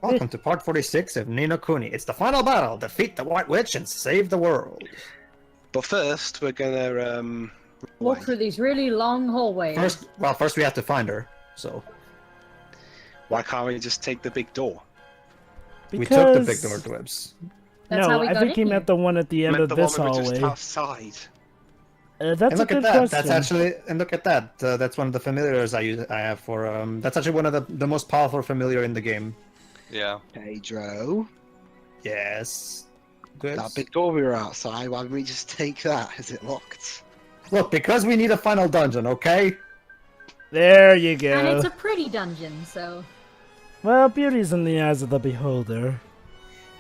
Welcome to part 46 of Ni no Kuni. It's the final battle. Defeat the White Witch and save the world. But first, we're gonna walk through these really long hallways. First we have to find her. So why can't we just take the big door? we took the big door, Dwebs. No, I think he meant the one at the end of this hallway. Just outside. That's and a look good at that. question. That's actually, and look at that. That's one of the familiars I have for. That's actually one of the most powerful familiar in the game. Yeah. Pedro. Yes. Good. That big door we were outside. Why didn't we just take that? Is it locked? Look, because we need a final dungeon, okay? There you go. And it's a pretty dungeon, so... Well, beauty's in the eyes of the beholder.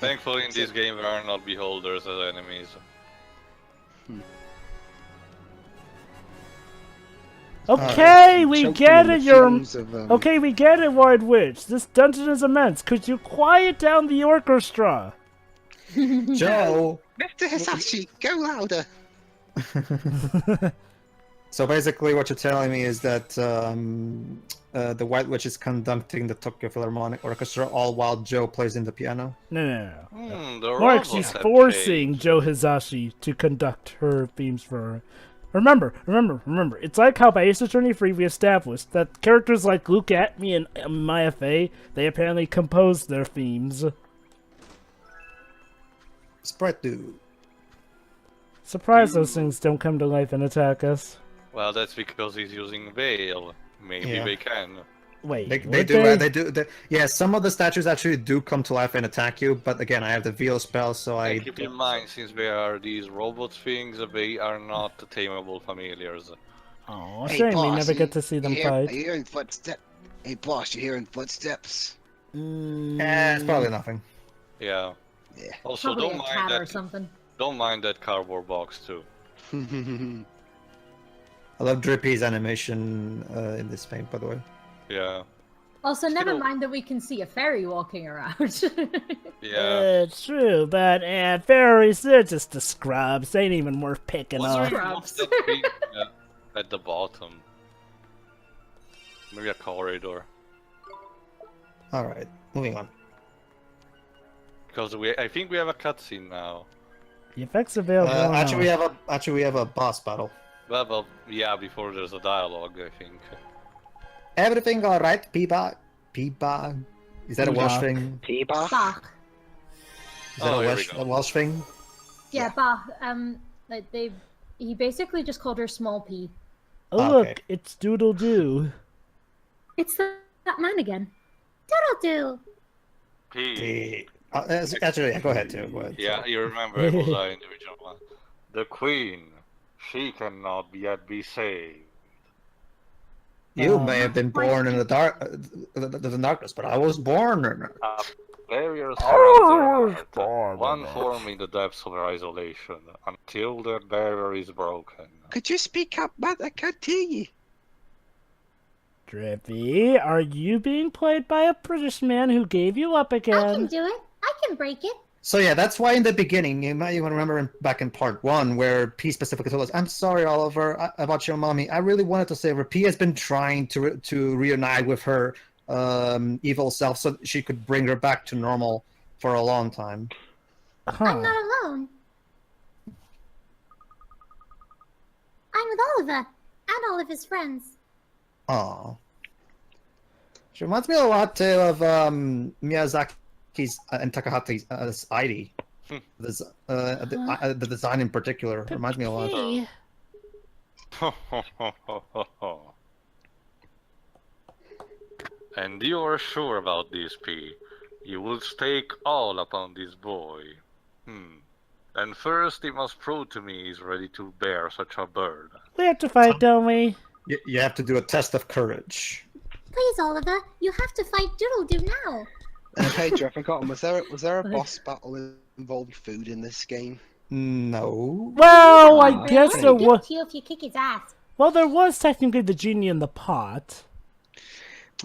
Thankfully in this game there are not beholders as enemies. Okay, we get it, Okay, we get it, White Witch. This dungeon is immense. Could you quiet down the orchestra? Joe! Mr. Hisashi, go louder! So basically what you're telling me is that the White Witch is conducting the Tokyo Philharmonic Orchestra all while Joe plays in the piano? No. The Mark, roles she's have forcing changed. Joe Hisashi to conduct her themes for her. Remember, it's like how by Ace Attorney Free we established that characters like Luke Atme and Maya Fey, they apparently composed their themes. Sprite Dude. Surprise those things don't come to life and attack us. Well, that's because he's using Veil. Maybe Yeah. they can. Wait, They do. Yeah, some of the statues actually do come to life and attack you, but again, I have the veil spell, so I... And keep in mind, since they are these robot things, they are not tameable familiars. Oh, Hey, shame we boss, never get to see them Are fight. you hearing footsteps? Hey, boss, you hearing footsteps? it's probably nothing. Yeah. Yeah. Also, Probably don't a mind cat or that. something. Don't mind that cardboard box too. I love Drippy's animation in this thing, by the way. Yeah. Also, never Still- mind that we can see a fairy walking around. Yeah. It's true, but fairies, they're just the scrubs. They ain't even worth picking Was up. there Scrubs. that thing at the bottom? Maybe a corridor. Alright, moving on. Because I think we have a cutscene now. The effects available. Actually, we have a boss battle. Well, yeah, before there's a dialogue, I think. Everything alright, Peabag? Peabag? Is that a Welsh Peabag. thing? Peabag? Bach. Is that Oh, here we a go. Welsh thing? Yeah, Bach. He basically just called her Small P. Oh, Okay. look, it's Doodle Doo. It's that man again. Doodle P. Actually, yeah, go ahead, too. Go ahead. Yeah, you remember it was an individual one. The Queen, she cannot yet be saved. You may have been born in the darkness, but I was born in it. Barriers Oh, surround her heart, one form in the depths of her isolation, until the barrier is broken. Could you speak up, man? I can't hear you. Drippy, are you being played by a British man who gave you up I can again? do it. I can break it. So yeah, that's why in the beginning, you might even remember back in part 1, where P specifically told us, "I'm sorry, Oliver, about your mommy. I really wanted to save her." P has been trying to reunite with her evil self so that she could bring her back to normal for a long time. Huh. alone. I'm with Oliver and all of his friends. Aww. She reminds me a lot too of Miyazaki's and Takahata's ID. The design in particular reminds me a lot. Hey. And you are sure about this, P? You will stake all upon this boy. And first he must prove to me he's ready to bear such a burden. We have to fight, don't we? You have to do a test of courage. Please, Oliver, you have to fight Doodle-Doo now. Pedro, I've forgotten. Was there a boss battle involving food in this game? No. Well, I guess there was. You if you kick his ass. Well, there was technically the genie in the pot.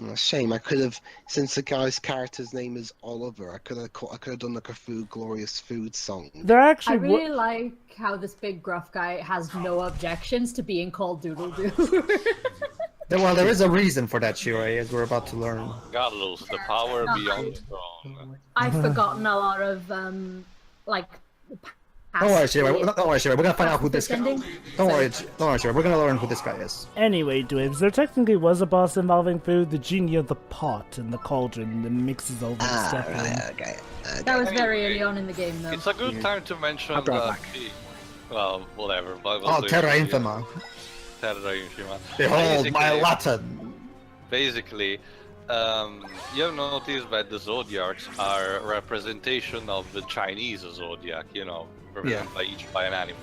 Oh, shame. I could have, since the guy's character's name is Oliver, I could have done like a glorious food song. There I actually really like how this big gruff guy has no objections to being called Doodle-Doo. Well, there is a reason for that, Shirei, as we're about to learn. God lose the power beyond throne. I've forgotten a lot of like. Don't worry, Shira. We're gonna find out who this guy. Ending. Don't worry, Shira. We're gonna learn who this guy is. Anyway, Dwebs, there technically was a boss involving food, the genie of the pot and the cauldron that mixes all this stuff in. Okay. That was very early on in the game, though. It's a good time to mention I'll drive that. back. Well, whatever. Oh, Terra Infima. Terra Infima. Behold my Latin. Basically, you have noticed that the Zodiarks are a representation of the Chinese Zodiac, represented by an animal.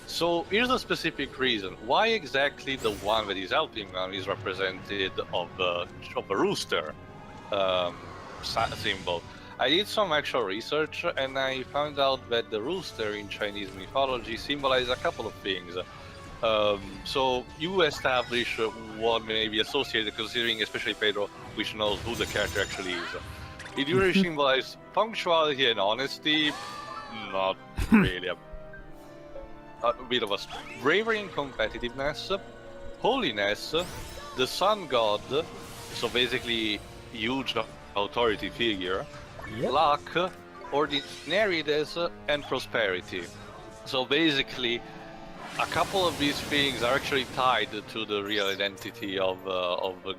So here's a specific reason. Why exactly the one that is helping them is represented of a rooster symbol? I did some actual research and I found out that the rooster in Chinese mythology symbolizes a couple of things. So you establish what may be associated, considering especially Pedro, which knows who the character actually is. It usually symbolizes punctuality and honesty, not really. A bit of a bravery and competitiveness, holiness, the sun god, so basically huge authority figure, luck, ordinariness, and prosperity. So basically, a couple of these things are actually tied to the real identity of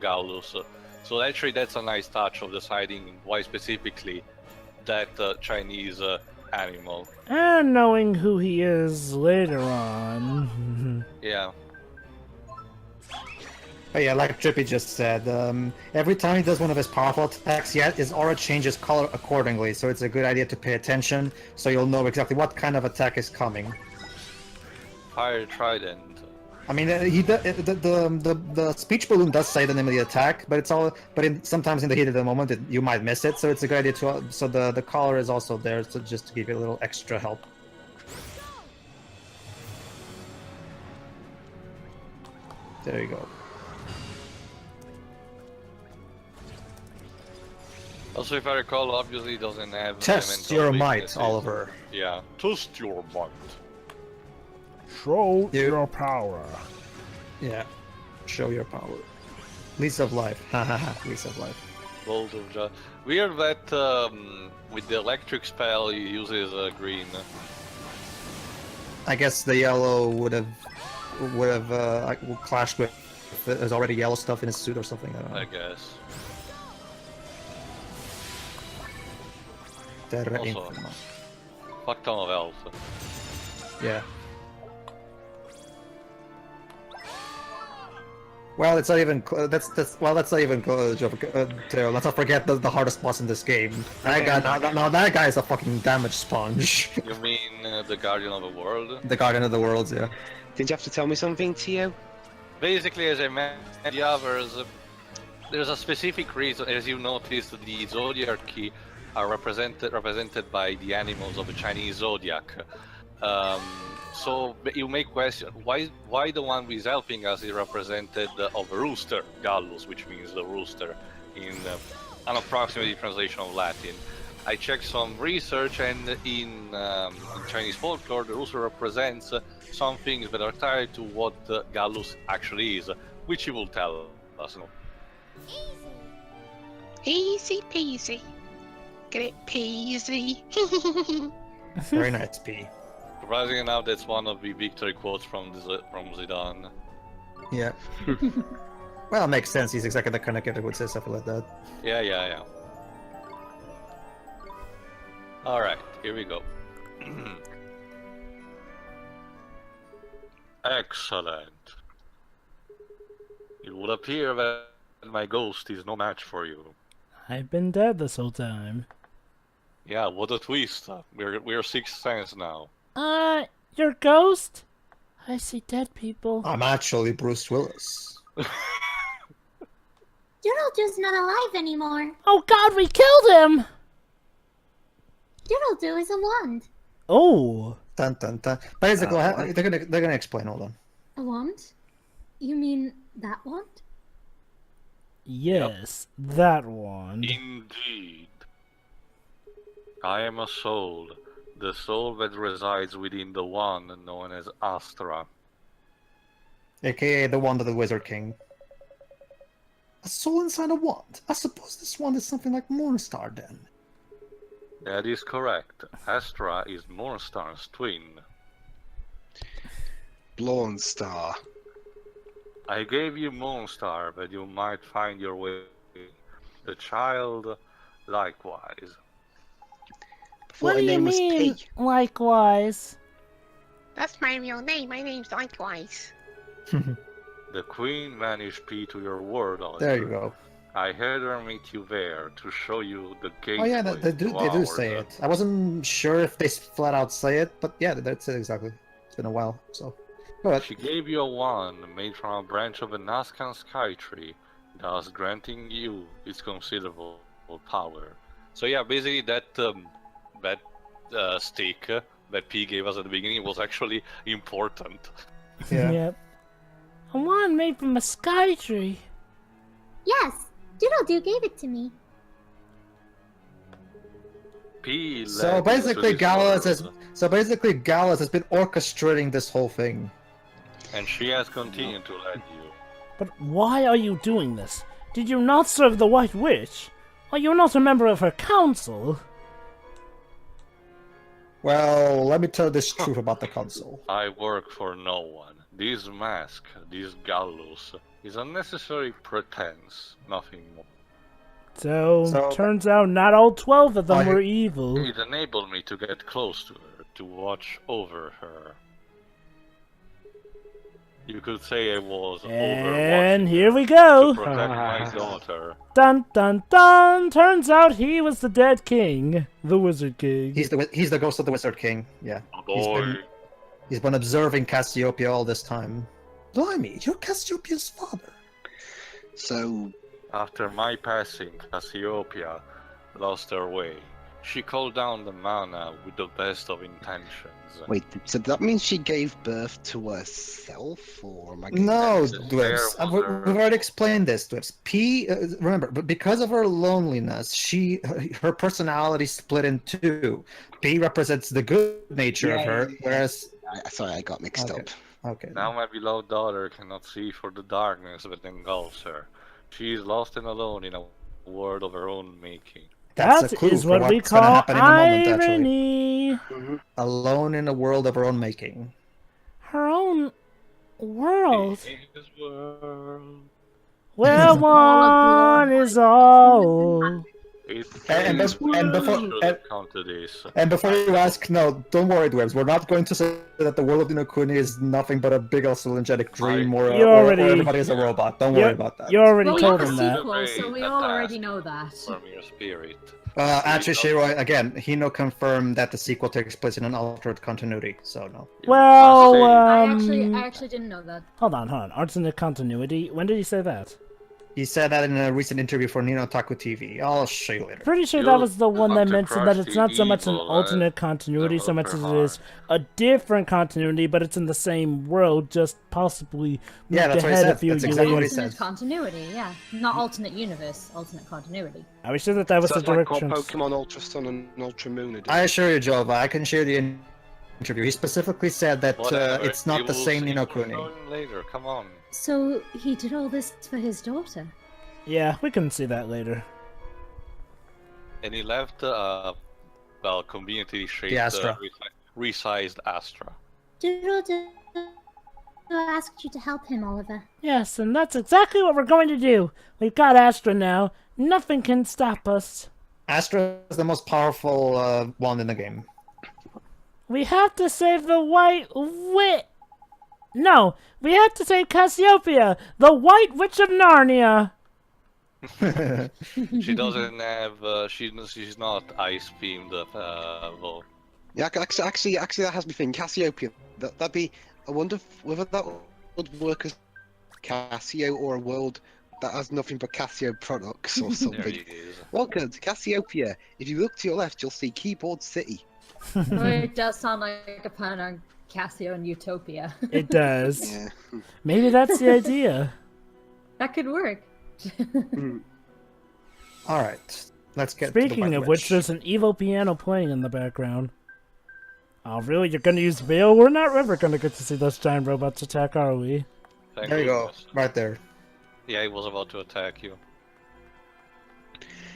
Gallus. So actually that's a nice touch of deciding why specifically that Chinese animal. And knowing who he is later on. Yeah. Oh yeah, like Trippy just said, every time he does one of his powerful attacks, his aura changes color accordingly, so it's a good idea to pay attention, so you'll know exactly what kind of attack is coming. Fire Trident. I mean, the speech balloon does say the name of the attack, but sometimes in the heat of the moment you might miss it. So it's a good idea to. So the collar is also there, so just to give you a little extra help. There you go. Also, if I recall, obviously it doesn't have. Test elemental your might, weaknesses. Oliver. Yeah, test your might. Show your power. Yeah, show your power. Lease of life. Hahaha, lease of life. Bolt of Joy. Weird that with the electric spell he uses green. I guess the yellow would have clashed with. There's already yellow stuff in his suit or something. I don't know. I guess. Terra Also, Infima. fuck ton of health. Yeah. Well, it's not even. That's not even. Let's not forget the hardest boss in this game. That guy, that guy is a fucking damage sponge. You mean the Guardian of the World? The Guardian of the Worlds, yeah. Did you have to tell me something, Tio? Basically, as I mentioned, the others, there's a specific reason. As you noticed, the Zodiarky are represented by the animals of the Chinese zodiac. So you may question why the one who is helping us is represented of a rooster, Gallus, which means the rooster in an approximate translation of Latin. I checked some research, and in Chinese folklore, the rooster represents some things that are tied to what Gallus actually is, which he will tell us. Easy peasy. Get it, peasy. Very nice, P. Surprisingly enough, that's one of the victory quotes from Zidane. Yeah. Well, it makes sense. He's exactly the kind of kid that would say something like that. Yeah. Alright, here we go. Excellent. It would appear that my ghost is no match for you. I've been dead this whole time. Yeah, what a twist. We're Sixth Sense now. Your ghost? I see dead people. I'm actually Bruce Willis. Doodle-Doo's not alive anymore. Oh god, we killed him! Doodle-Doo is a wand. Oh. Dun dun dun. Basically, they're gonna explain. Hold on. A wand? You mean that wand? Yes, that one. Indeed. I am a soul. The soul that resides within the one known as Astra. AKA the wand of the Wizard King. A soul inside a wand. I suppose this wand is something like Morningstar then. That is correct. Astra is Mornstar's twin. Blonde Star. I gave you Mornstar, but you might find your way. The child, likewise. Before her name was P. Likewise. That's my real name. My name's Likewise. The queen vanished P to your world. Oliver. There you go. I had her meet you there to show you the gateway. Oh yeah, they do say it. I wasn't sure if they flat out say it, but yeah, that's it exactly. It's been a while, so. Go ahead. She gave you a wand made from a branch of a Nazcan sky tree, thus granting you its considerable power. So yeah, basically that stick that P gave us at the beginning was actually important. Yeah. Yep. A wand made from a sky tree. Yes, Doodle-Doo gave it to me. P. So led basically, you to this world, Gallus has been orchestrating this whole thing. and she has continued to lead you. But why are you doing this? Did you not serve the White Witch? Are you not a member of her council? Well, let me tell this truth about the council. I work for no one. This mask, this gallows, is a necessary pretense, nothing more. So turns out not all 12 of them were evil. It enabled me to get close to her, to watch over her. You could say I was And overwatching here we her go. to protect my daughter. Dun dun dun! Turns out he was the dead king, the Wizard King. He's the ghost of the Wizard King. Yeah. Boy, He's been observing Cassiopeia all this time. Blimey, you're Cassiopeia's father. So, after my passing, Cassiopeia lost her way. She called down the mana with the best of intentions. wait, so that means she gave birth to herself, or am I getting No, that? Dwebs. There was We've already explained this, Dwebs. Remember, but because of her loneliness, her personality split in two. P represents the good nature of her, whereas... Sorry, I got mixed Okay. up. Okay. Now my beloved daughter cannot see for the darkness that engulfs her. She is lost and alone in a world of her own making. That's a That clue is for what we what's gonna call happen in a moment, actually. irony. Alone in a world of her own making. Her own world. In this world, Where one is all. And before you ask, no, don't worry, Dwebs. We're not going to say that the world of Ni no Kuni is nothing but a big hallucinogenic dream or everybody is a robot. Don't worry about that. You already Well, we told have a him that. sequel, so we all already know that. from your spirit. Actually, Shiro, again, Hino confirmed that the sequel takes place in an alternate continuity, so no. Well, I actually didn't know that. hold on. Alternate continuity. When did he say that? He said that in a recent interview for Nino Taku TV. I'll show you later. Pretty sure You that was the one that want to mentioned that crush it's the not so much an evil, alternate continuity, so much as developer it is a different continuity, but it's in the same world, just possibly Yeah, moved that's what he ahead a said. few That's years. exactly what he Alternate said. continuity, yeah. Not alternate universe, alternate continuity. I was sure that was So the it's like what direction. Pokemon Ultra Sun and Ultra Moon are doing. I assure you, Jova, I can share the interview. He specifically said that Whatever, it's not you the will same see Ni no it Kuni. later, come on. So he did all this for his daughter. Yeah, we can see that later. And he left, conveniently shaped, The Astra. resized Astra. Doodle-Doo asked you to help him, Oliver. Yes, and that's exactly what we're going to do. We've got Astra now. Nothing can stop us. Astra is the most powerful wand in the game. We have to save the White Witch. No, we have to save Cassiopeia, the White Witch of Narnia. She doesn't have, she's not ice themed, well. Yeah, actually, that has me thinking. Cassiopeia. That'd be. I wonder whether that would work as Cassio or a world that has nothing but Cassio products or There something. he is. Welcome to Cassiopeia. If you look to your left, you'll see Keyboard City. Oh, it does sound like a pun on Cassio and Utopia. It does. Yeah. Maybe that's the idea. That could work. Alright, let's get to the Speaking White of which, there's an evil piano playing in the background. Oh, really? You're gonna use Veil? We're not ever gonna get to see those giant robots attack, are we? Thank There you go, goodness. right there. Yeah, he was about to attack you.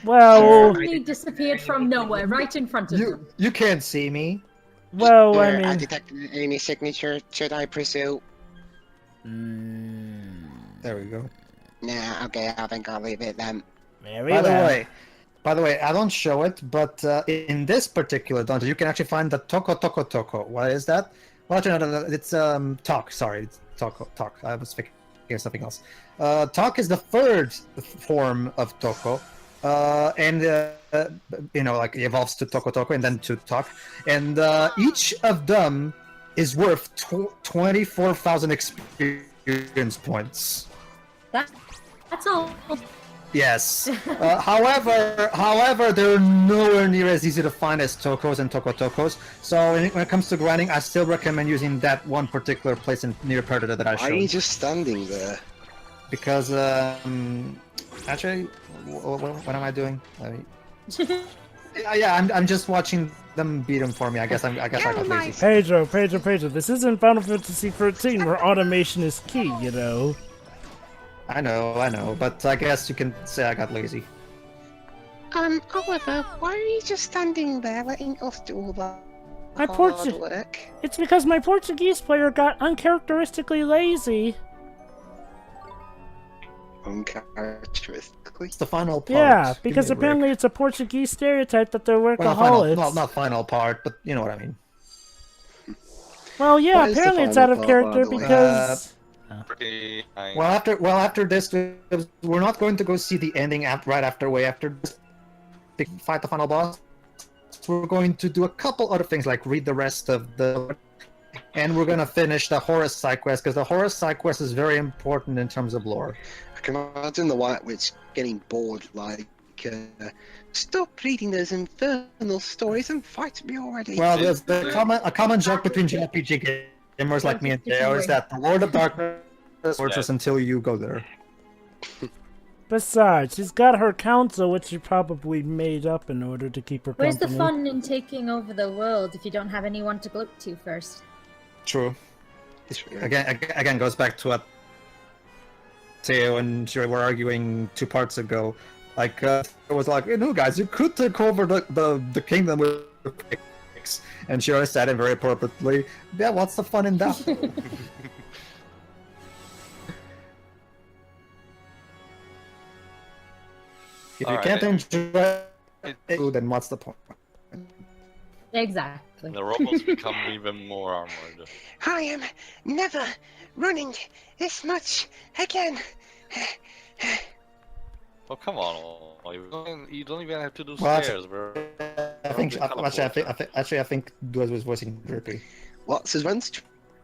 Well, He disappeared from nowhere, right in front of them. You can't see me. well, I I mean, detected an enemy signature. Should I pursue? There we go. Nah, okay, I think I'll leave it then. very By the well. way, I don't show it, but in this particular dungeon, you can actually find the Toko. What is that? Well, actually, no, it's Talk. Sorry, it's Talk. I was thinking of something else. Talk is the third form of Toko, and you know, like it evolves to Toko and then to Talk, and each of them is worth 24,000 experience points. That's all. Yes. However, they're nowhere near as easy to find as Tokos and Tokos. So when it comes to grinding, I still recommend using that one particular place near Predator that I Why are you showed. just standing there? Because actually, what am I doing? Yeah, I'm just watching them beat him for me. I guess I got lazy. Pedro, this isn't Final Fantasy 13 where automation is key, you know. I know, but I guess you can say I got lazy. Oliver, why are you just standing there letting us do all that My hard work? It's because my Portuguese player got uncharacteristically lazy. Uncharacteristically? It's the final part. Yeah, Give me because a break. apparently it's a Portuguese stereotype that they're Well, workaholics. not final part, but you know what I mean. Well, yeah, What is the apparently it's final out of part, character by the way? because... Pretty nice. Well, after this, we're not going to go see the ending right after this, fight the final boss. We're going to do a couple other things, like read the rest of the, and we're gonna finish the Horus side quest because the Horus side quest is very important in terms of lore. I can imagine the White Witch getting bored, like, stop reading those infernal stories and fight me already. Well, there's a common joke between JRPG gamers like me and Theo is that the Lord of Darkness tortures until you go there. Besides, she's got her council, which she probably made up in order to keep her Where's company. the fun in taking over the world if you don't have anyone to look to first? True. Again, goes back to what Theo and Shiri were arguing 2 parts ago. Like, it was like, you know, guys, you could take over the kingdom with picks. And Shiri said it very appropriately. Yeah, what's the fun in that? If you can't enjoy it, then what's the point? Exactly. The robots become even more armored. I am never running this much again. Oh, come on. You don't even have to do Well, stairs, bro. I think Duaz was voicing Drippy. What? Since when's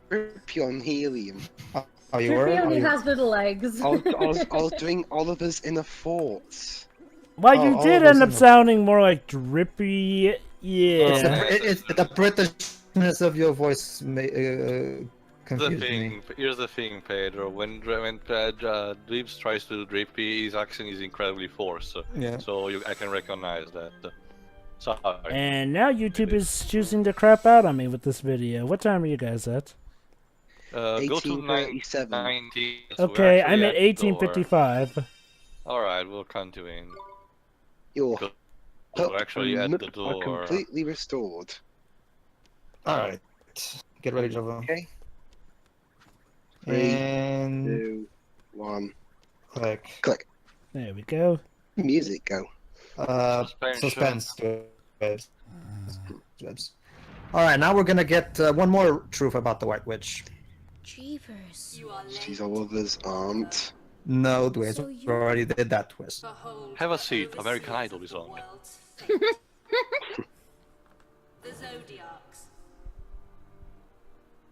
Drippy on helium? Oh, you He were? only Oh, you- has little legs. I was doing Oliver's Inner Thoughts. Well, Oh, you all did of us end up in the- sounding more like Drippy. Yeah. It's the Britishness of your voice The confused me. thing, here's the thing, Pedro. When Dweebs tries to do Drippy, his accent is incredibly forced. Yeah. So I can recognize that. Sorry. And now YouTube is choosing to crap out on me with this video. What time are you guys at? Go to 1837. 19. Okay, I'm at 1855. Alright, we'll count you in. Your We're actually at the are door. completely restored. Alright. Get ready, Jova. Okay. 3, And 2, 1. click. Click. There we go. Music go. Suspense. Alright, now we're gonna get one more truth about the White Witch. Jeevers. She's Oliver's aunt. No, Dwayne, we already did that twist. Have a seat. American Idol is on. The Zodiarks.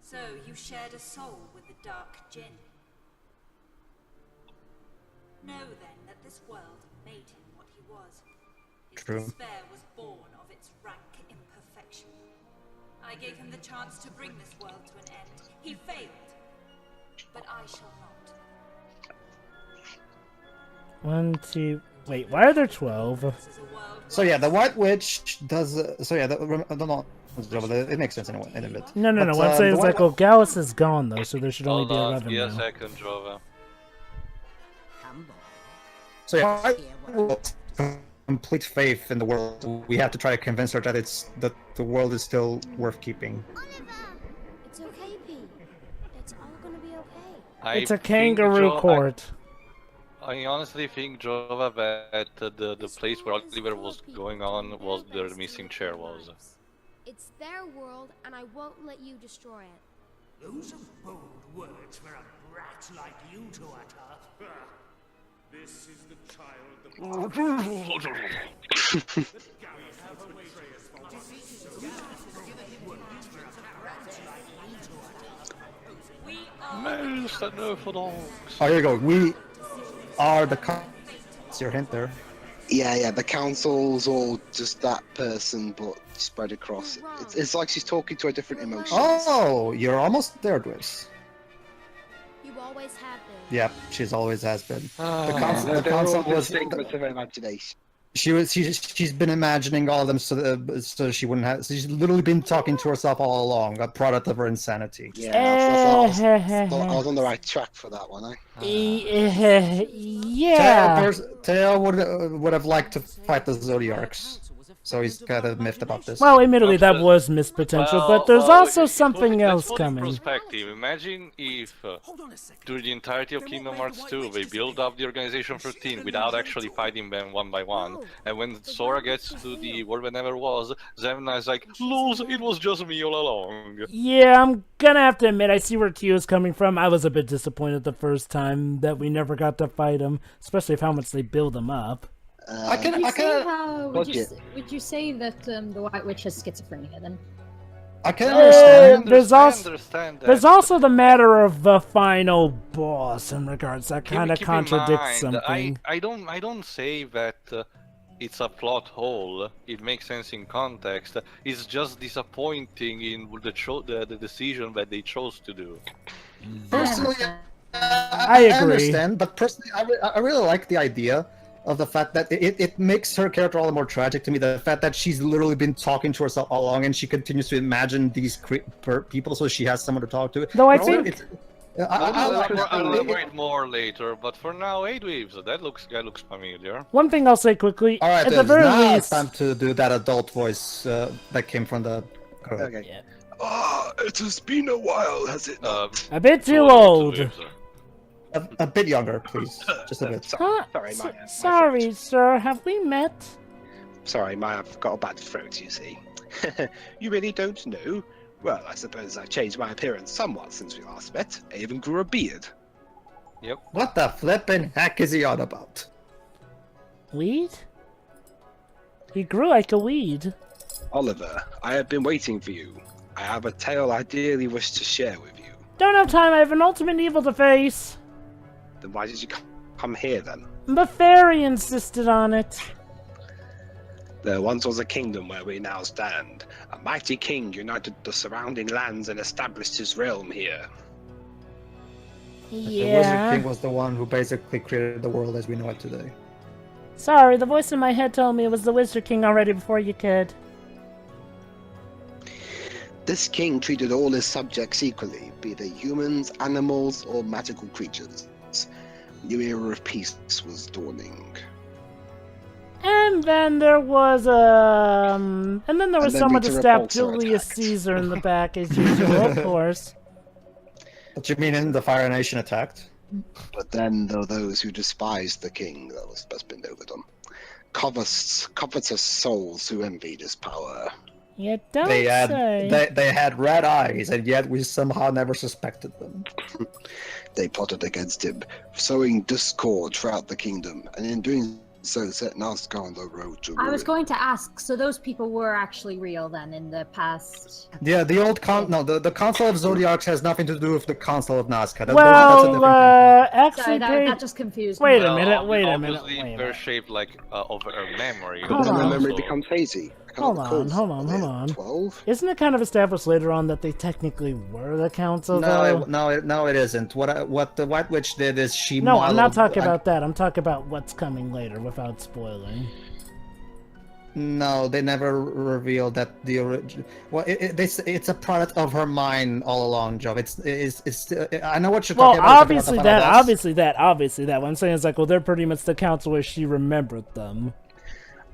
So you shared a soul with the Dark Jinn. Know then that this world made him what he was. His True. despair was born of its rank imperfection. I gave him the chance to bring this world to an end. He failed. But I shall not. 1, 2. Wait, why are there 12? This is a world So yeah, the White Witch does. So yeah, I don't know. It makes sense in a bit. No. But, One the says White- like, oh, Gallus is gone though, so there should only Hold be on, 11 give a now. second, Jova. So yeah, I will complete faith in the world. We have to try to convince her that the world is still worth keeping. Oliver! It's okay, Pete. It's all gonna be okay. It's a kangaroo court. I honestly think Jova that the place where Oliver was going on was the missing chair was. It's their world, and I won't let you destroy it. Those are bold words for a brat like you to utter. This is the child Oh, here you go. We are the. That's your hint there. Yeah, the council's all just that person, but spread across. It's like she's talking to a different emotion. Oh, you're almost there, Dwiz. You always have been. Yep, she's always has been. The They're council all was. figments of her imagination. She's been imagining all of them so she wouldn't have. She's literally been talking to herself all along, a product of her insanity. Yeah, I was on the right track for that one, Yeah. Teo would have liked to fight the Zodiarks, so he's kind of miffed about this. Well, admittedly, that was missed potential, but there's also something else coming. Perspective. Imagine if through the entirety of Kingdom Hearts 2 they build up the Organization 13 without actually fighting them one by one, and when Sora gets to the world where never was, Zemna is like, "Lose, it was just me all along." Yeah, I'm gonna have to admit, I see where Tio's coming from. I was a bit disappointed the first time that we never got to fight him, especially with how much they build him up. Would you say that the White Witch has schizophrenia then? I can understand. There's also the matter of the final boss in regards that kind of contradicts something. I don't say that it's a plot hole. It makes sense in context. It's just disappointing in the decision that they chose to do. Personally, I agree. understand, but personally, I really like the idea of the fact that it makes her character all the more tragic to me. The fact that she's literally been talking to herself all along, and she continues to imagine these people, so she has someone to talk to. Though I think I'll elaborate more later, but for now, Aidweaves, that looks familiar. one thing I'll say quickly, All right, at the very now least, it's time to do that adult voice that came from the. Okay. Yeah. It has been a while, has it not? a bit too old. A bit younger, please. Just a bit. Sorry, sir. Have we met? Sorry, I've got a bad throat, you see. You really don't know? Well, I suppose I've changed my appearance somewhat since we last met. I even grew a beard. Yep. What the flippin' heck is he on about? Weed? He grew like a weed. Oliver, I have been waiting for you. I have a tale I dearly wish to share with you. Don't have time. I have an ultimate evil to face. Then why did you come here then? The fairy insisted on it. There once was a kingdom where we now stand. A mighty king united the surrounding lands and established his realm here. The Wizard Yeah. King was the one who basically created the world as we know it today. Sorry, the voice in my head told me it was the Wizard King already before you could. This king treated all his subjects equally, be they humans, animals, or magical creatures. New era of peace was dawning. And then there was someone to Rita stab Repulsor Julius attacked. Caesar in the back as usual, of course. What you mean in the Fire Nation attacked? But then there were those who despised the king that was been over them. Covetous souls who envied his power. You don't They say. had red eyes, and yet we somehow never suspected them. They plotted against him, sowing discord throughout the kingdom, and in doing so set Nazca on the road to ruin. I was going to ask, so those people were actually real then in the past? Yeah, the old the Council of Zodiarks has nothing to do with the Council of Nazca. That's a Well, different actually, Sorry, they- that just confused Wait me. a minute, wait a Obviously, minute. they're shaped like over a memory. Hold Then on. the memory So- becomes hazy. Hold on. 12? Isn't it kind of established later on that they technically were the council, though? No, it isn't. What the White Witch did is she No, I'm not modeled- talking about that. I'm talking about what's coming later without spoiling. No, they never revealed that the original. Well, it's a product of her mind all along, Joe. It's. I know what you're Well, talking about. obviously that. What I'm saying is like, well, they're pretty much the council where she remembered them.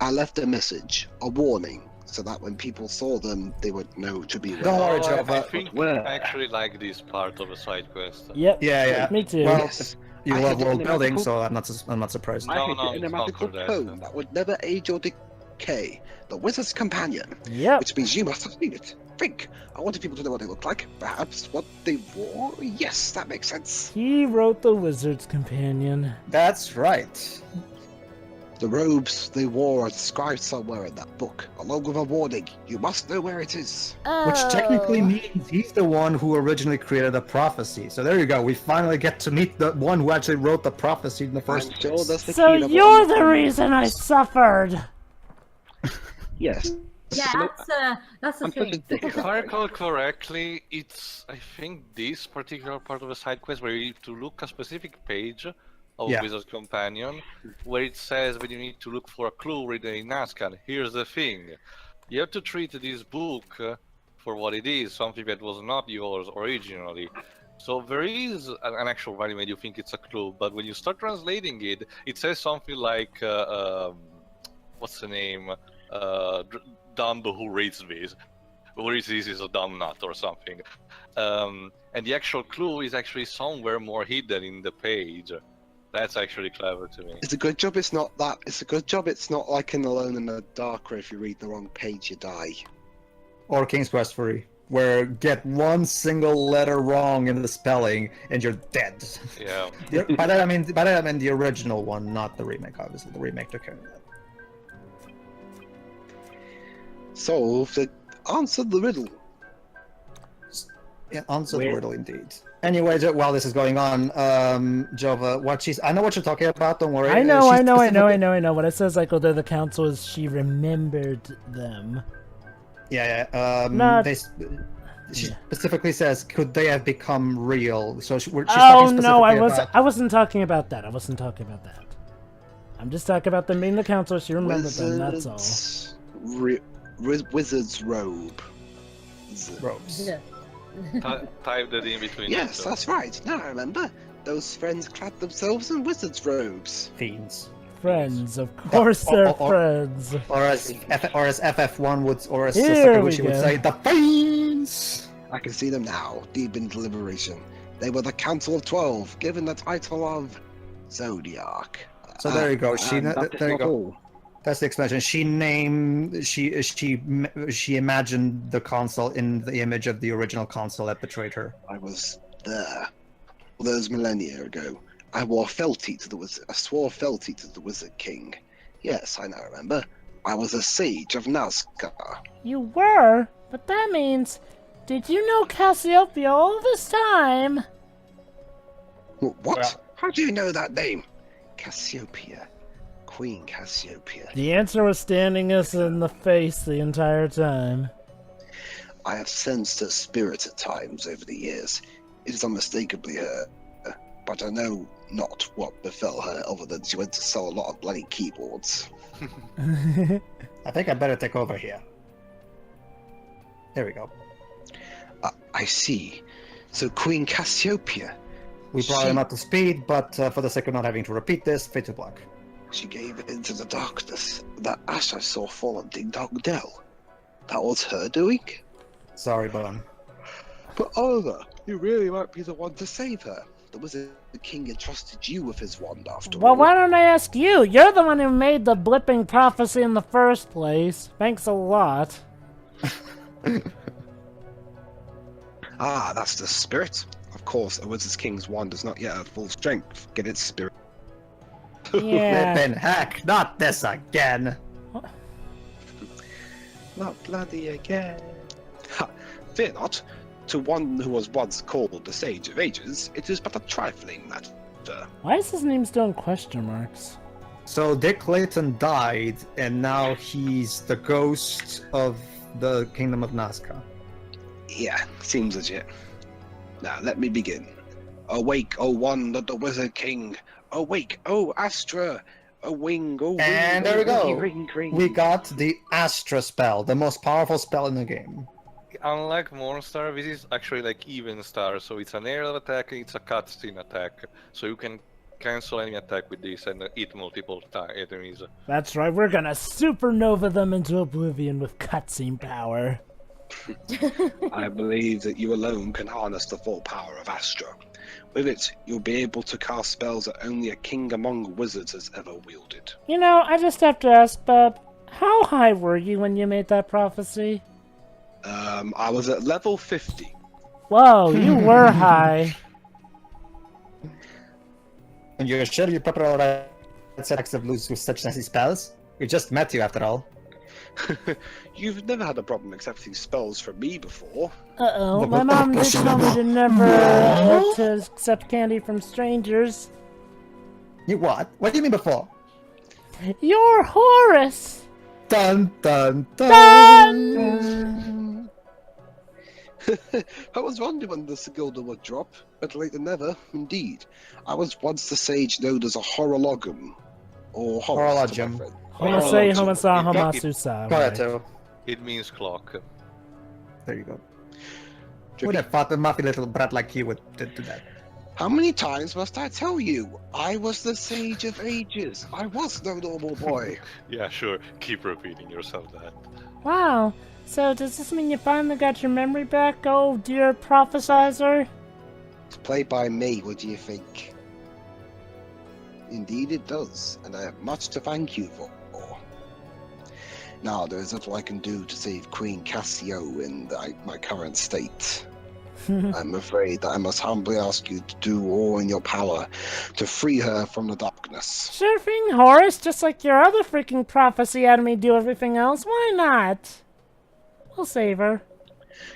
I left a message, a warning, so that when people saw them, they would know to be Don't worry, Joe. I But think where? I actually like this part of a side quest. Yep. yeah. Me too. Well, Yes. you I love hid it world in a building, magical- so I'm not surprised. I No, hid no, it in a it's not magical for that. tome that would never age or decay. The Wizard's Companion. Yep. Which means you must have seen it. Think. I wanted people to know what they look like. Perhaps what they wore? Yes, that makes sense. He wrote the Wizard's Companion. That's right. The robes they wore are described somewhere in that book, along with a warning. You must know where it is. Which technically Oh. means he's the one who originally created the prophecy. So there you go. We finally get to meet the one who actually wrote the prophecy in the first I'm sure place. that's the So key to you're what- the reason I suffered. Yes. Yeah, that's the I'm thing. such a dick. If I recall correctly, it's I think this particular part of the side quest where you need to look a specific page of Yeah. Wizard's Companion, where it says when you need to look for a clue written in Nazca. Here's the thing: you have to treat this book for what it is, something that was not yours originally. So there is an actual value when you think it's a clue, but when you start translating it, it says something like, what's the name? Dumb who reads this. Who reads this is a dumb nut or something. And the actual clue is actually somewhere more hidden in the page. That's actually clever to me. It's a good job it's not that. It's a good job it's not like in Alone in the Dark where if you read the wrong page you die. Or King's Quest 3, where get one single letter wrong in the spelling and you're dead. Yeah. By that I mean the original one, not the remake. Obviously, the remake took care of that. Solve the answer the riddle. Yeah, answer the riddle indeed. Anyway, while this is going on, Jova, I know what you're talking about. Don't worry. I know. She's What it says, like, oh, they're the council is she remembered them. Yeah. Not- She Yeah. specifically says, could they have become real? So she's Oh talking no, specifically about... I wasn't talking about that. I'm just talking about them being the council. She remembered them. That's all. Wizard's robe. robes. Yeah. Type that in between. Yes, them, so. that's right. Now I remember. Those friends clad themselves in wizard's robes. Fiends. Friends, of course they're or- friends. Or as FF1 would, or as Here we Sakaguchi would go. say, the fiends! I can see them now, deep in deliberation. They were the Council of 12, given the title of Zodiark. So there you go. That is There you not go. all. That's the explanation. She imagined the console in the image of the original console that betrayed her. I was there. All those millennia ago. I swore fealty to the Wizard King. Yes, I now remember. I was a sage of Nazca. You were? But that means... Did you know Cassiopeia all this time? What? Well- How do you know that name? Cassiopeia. Queen Cassiopeia. The answer was standing us in the face the entire time. I have sensed her spirit at times over the years. It is unmistakably her, but I know not what befell her other than she went to sell a lot of bloody keyboards. I think I better take over here. There we go. I see. So Queen Cassiopeia, We brought him up to speed, but for the sake of not having to repeat this, fade to black. she gave into the darkness. That ash I saw fall on Ding Dong Dell. That was her doing? Sorry, Bone. But Oliver, you really might be the one to save her. The Wizard King entrusted you with his wand after Well, all. why don't I ask you? You're the one who made the blipping prophecy in the first place. Thanks a lot. Ah, that's the spirit. Of course, a Wizard King's wand does not yet have full strength. Get its spirit. Yeah. Flippin' heck, not this again! Not bloody again. Ha! Fear not. To one who was once called the Sage of Ages, it is but a trifling matter. Why is his name still in question marks? So Dick Clayton died, and now he's the ghost of the Kingdom of Nazca. Yeah, seems legit. Now, let me begin. Awake, O wand of the Wizard King! Awake, O Astra! A wing, oh wing, And there we go. Ring, ring. We got the Astra spell, the most powerful spell in the game. Unlike Mornstar, this is actually like even star, so it's an aerial attack, it's a cutscene attack, so you can cancel any attack with this and hit multiple enemies. That's right, we're gonna supernova them into oblivion with cutscene power. I believe that you alone can harness the full power of Astra. With it, you'll be able to cast spells that only a king among wizards has ever wielded. You know, I just have to ask, Bub, how high were you when you made that prophecy? I was at level 50. Whoa, you were high. And you're sure you properly right sex of lose with such nasty spells? We just met you after all. You've never had a problem accepting spells from me before. Uh-oh, my mom did tell me to never to accept candy from strangers. You what? What do you mean before? You're Horus! Dun dun dun! Dun! I was wondering when the Sigilda would drop. Better late than never, indeed. I was once the sage known as a horologum. Or Horus to my Horologium. friend. Homosei, homasa, homasusa. Correcto. It means clock. There you go. Would have thought a muffy little brat like you would do that. How many times must I tell you? I was the sage of ages. I was no normal boy. Yeah, sure, keep repeating yourself that. Wow, so does this mean you finally got your memory back, oh dear prophesizer? It's played by me, what do you think? Indeed it does, and I have much to thank you for. Now, there is little I can do to save Queen Cassio in my current state. I'm afraid that I must humbly ask you to do all in your power to free her from the darkness. Sure thing, Horus, just like your other freaking prophecy had me do everything else, why not? We'll save her.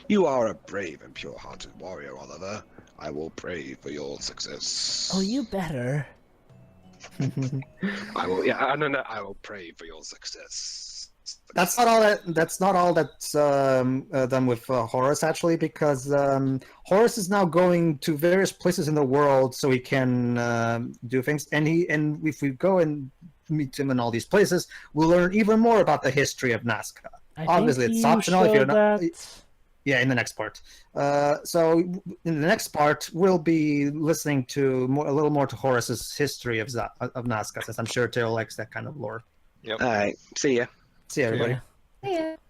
You are a brave and pure-hearted warrior, Oliver. I will pray for your success. Oh, you better. I will. Yeah, no. I will pray for your success. That's not all that's done with Horus actually, because Horus is now going to various places in the world so he can do things, and if we go and meet him in all these places, we'll learn even more about the history of Nazca. Obviously, it's optional if you're not. Yeah, in the next part. So in the next part, we'll be listening to a little more to Horus's history of Nazca, since I'm sure Taylor likes that kind of lore. Yep. All right. See ya. See you, everybody. Yeah.